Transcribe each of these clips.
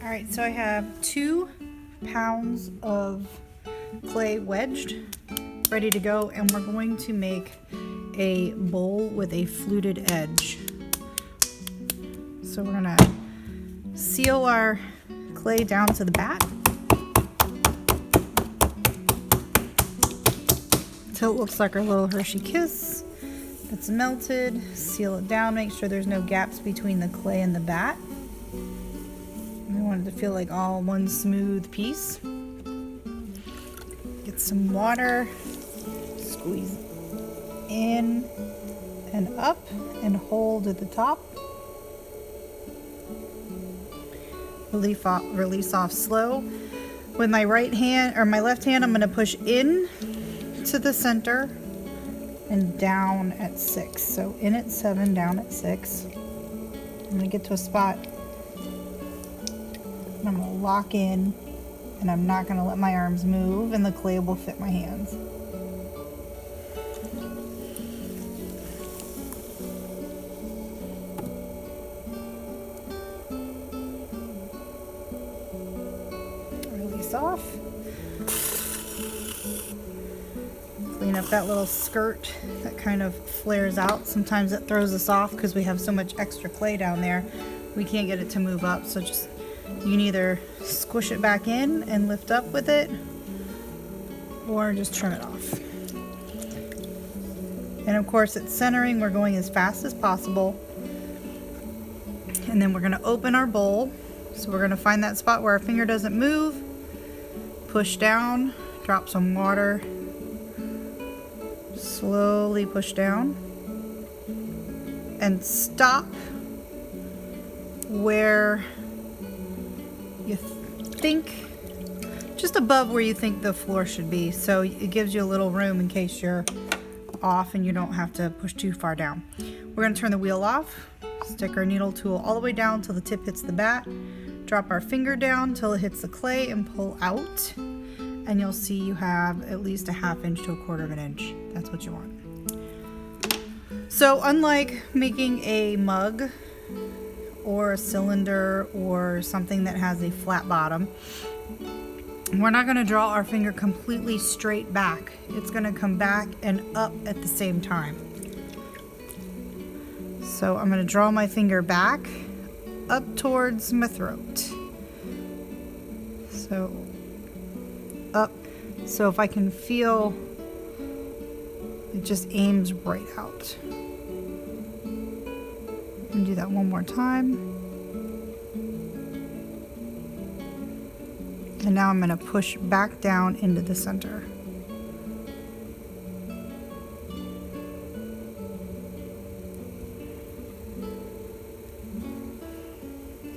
Alright, so I have 2 pounds of clay wedged, ready to go, and we're going to make a bowl with a fluted edge. So we're going to seal our clay down to the bat until it looks like our little Hershey Kiss. It's melted. Seal it down, make sure there's no gaps between the clay and the bat. We want it to feel like all one smooth piece. Get some water, squeeze in and up and hold at the top. Release off slow. With my right hand or my left hand, I'm going to push in to the center and down at 6. So in at 7, down at 6. I'm going to get to a spot. I'm going to lock in, and I'm not going to let my arms move, and the clay will fit my hands. Release off. Clean up that little skirt that kind of flares out. Sometimes it throws us off because we have so much extra clay down there. We can't get it to move up, so just you can either squish it back in and lift up with it, or just trim it off. And of course, it's centering. We're going as fast as possible. And then we're going to open our bowl. So we're going to find that spot where our finger doesn't move. Push down, drop some water. Slowly push down. And stop where you think, just above where you think the floor should be, so it gives you a little room in case you're off and you don't have to push too far down. We're going to turn the wheel off, stick our needle tool all the way down till the tip hits the bat, drop our finger down till it hits the clay and pull out, and you'll see you have at least a 1/2 inch to a 1/4 of an inch. That's what you want. So unlike making a mug or a cylinder or something that has a flat bottom, we're not going to draw our finger completely straight back. It's going to come back and up at the same time. So I'm going to draw my finger back up towards my throat. So up. So if I can feel, it just aims right out. And do that one more time. And now I'm going to push back down into the center.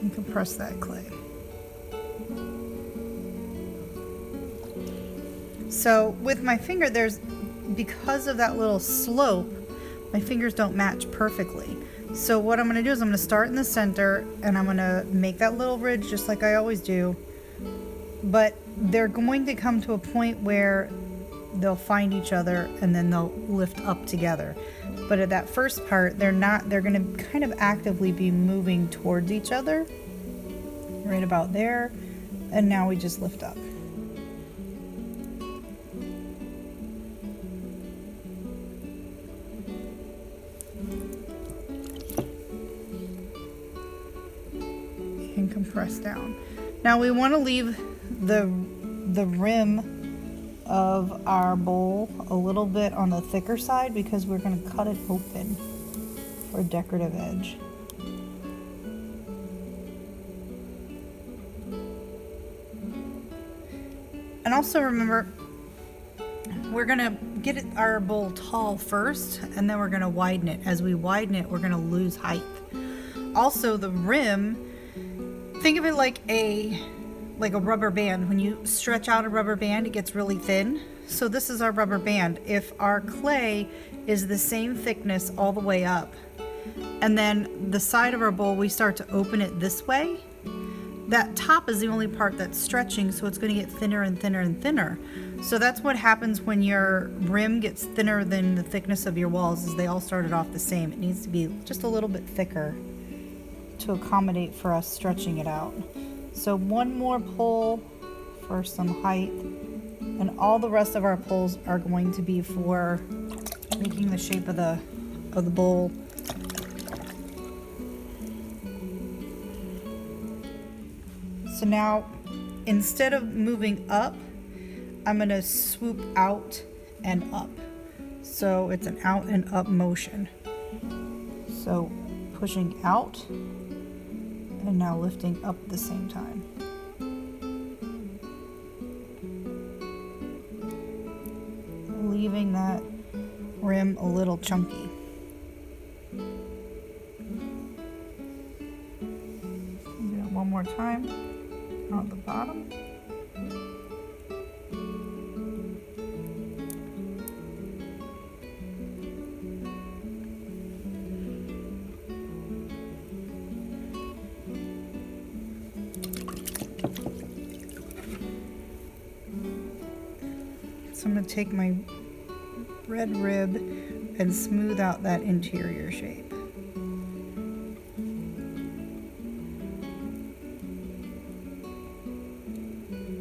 And compress that clay. So with my finger, because of that little slope, my fingers don't match perfectly. So what I'm going to do is I'm going to start in the center, and I'm going to make that little ridge just like I always do. But they're going to come to a point where they'll find each other and then they'll lift up together. But at that first part, they're going to kind of actively be moving towards each other. Right about there. And now we just lift up. And compress down. Now we want to leave the rim of our bowl a little bit on the thicker side because we're going to cut it open for a decorative edge. And also remember, we're going to get our bowl tall first, and then we're going to widen it. As we widen it, we're going to lose height. Also, the rim, think of it like a rubber band. When you stretch out a rubber band, it gets really thin. So this is our rubber band. If our clay is the same thickness all the way up, And then the side of our bowl, we start to open it this way. That top is the only part that's stretching, so it's going to get thinner and thinner and thinner. So that's what happens when your rim gets thinner than the thickness of your walls, is they all started off the same. It needs to be just a little bit thicker to accommodate for us stretching it out. So one more pull for some height, and all the rest of our pulls are going to be for making the shape of the bowl. So now, instead of moving up, I'm going to swoop out and up. So it's an out and up motion. So pushing out and now lifting up at the same time. Leaving that rim a little chunky. Do it one more time on the bottom. So I'm going to take my red rib and smooth out that interior shape.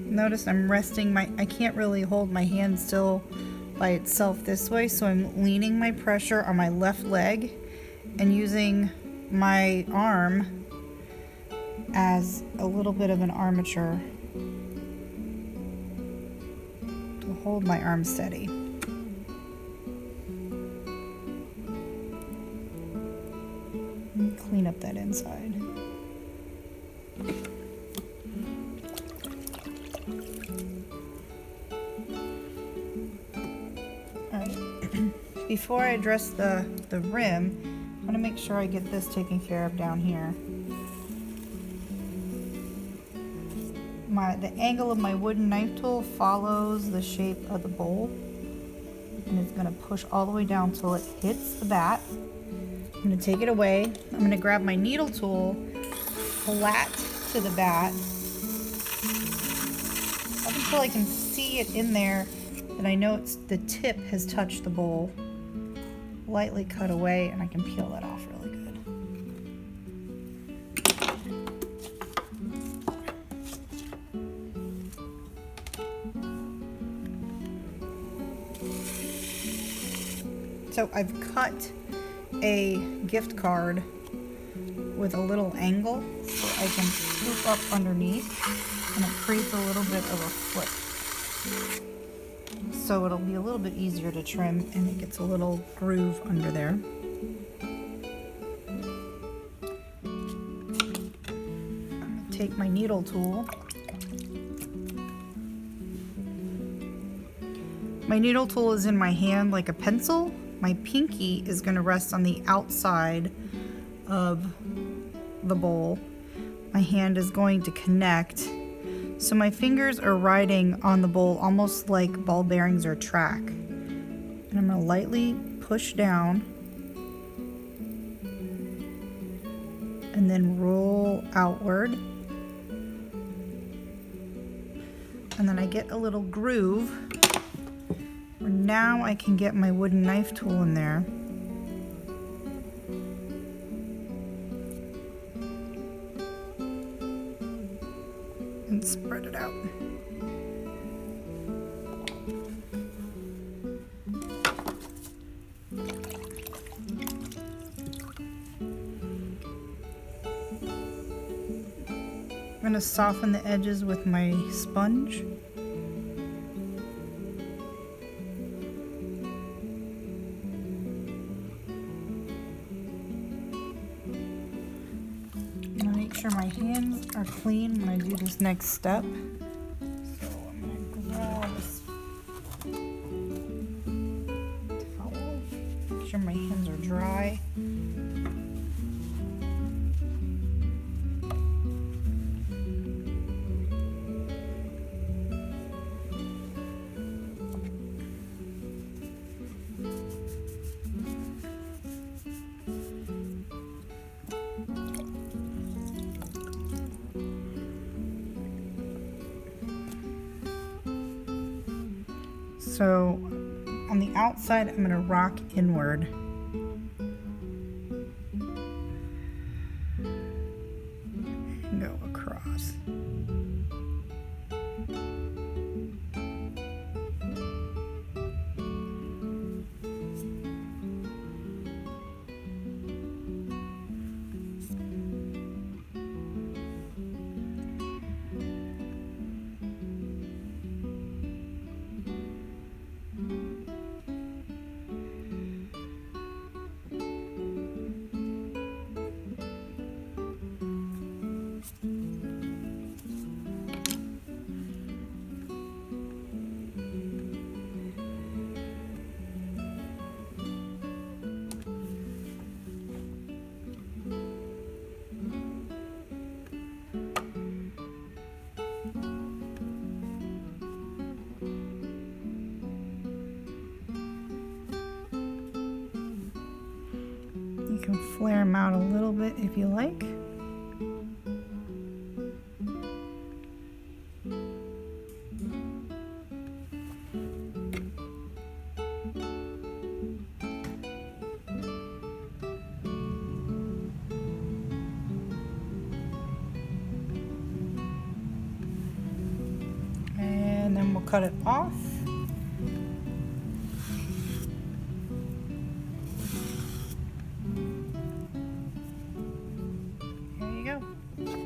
Notice I'm resting I can't really hold my hand still by itself this way, so I'm leaning my pressure on my left leg and using my arm as a little bit of an armature to hold my arm steady. And clean up that inside. Before I address the rim, I'm going to make sure I get this taken care of down here. The angle of my wooden knife tool follows the shape of the bowl, and it's going to push all the way down till it hits the bat. I'm going to take it away. I'm going to grab my needle tool flat to the bat up until I can see it in there, and I know the tip has touched the bowl. Lightly cut away, and I can peel that off really good. So I've cut a gift card with a little angle so I can scoop up underneath, and it creates a little bit of a flip. So it'll be a little bit easier to trim, and it gets a little groove under there. I'm going to take my needle tool. My needle tool is in my hand like a pencil. My pinky is going to rest on the outside of the bowl. My hand is going to connect. So my fingers are riding on the bowl almost like ball bearings or track. And I'm going to lightly push down and then roll outward. And then I get a little groove where now I can get my wooden knife tool in there. And spread it out. I'm going to soften the edges with my sponge. My hands are clean when I do this next step. So I'm going to grab this towel, make sure my hands are dry. So on the outside, I'm going to rock inward. And go across. You can flare them out a little bit if you like. And then we'll cut it off. There you go.